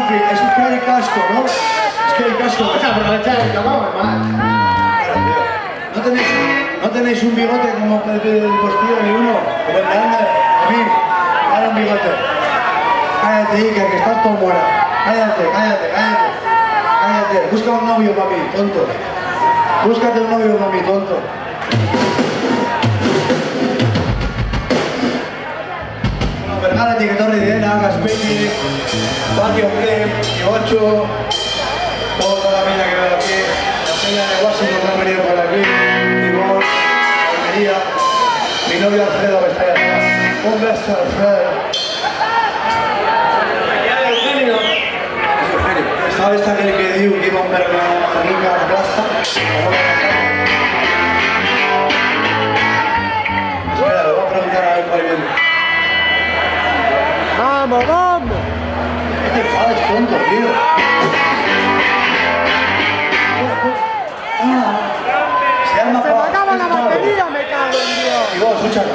Juanpi, es que hay casco, ¿no? Es que hay casco. Vamos a aprovechar el llamado, hermano. ¿No tenéis un bigote como Pepe del Postillo ni uno? Como el de Ander, a mí, dale un bigote. Cállate, Iker, que estás todo buena. Cállate. Busca un novio, papi, tonto. Búscate un novio, mami, tonto. Bueno, regálate que torre de hagas peñi, patio play, y 8, toda la peña que veo aquí, la peña de Washington que han venido por aquí, Ivonne, Almería, mi novio Alfredo que está ahí atrás. Un beso, Alfredo. ¿Sabes aquel que diu que iba a un mercado rica a la plaza? Espera, le voy a preguntar a él cuál viene. ¡Vamos! ¿Qué te enfades, tonto, tío? Se llama ¡Se me acaba la batería, me cago en Dios! Y vos, escúchalo.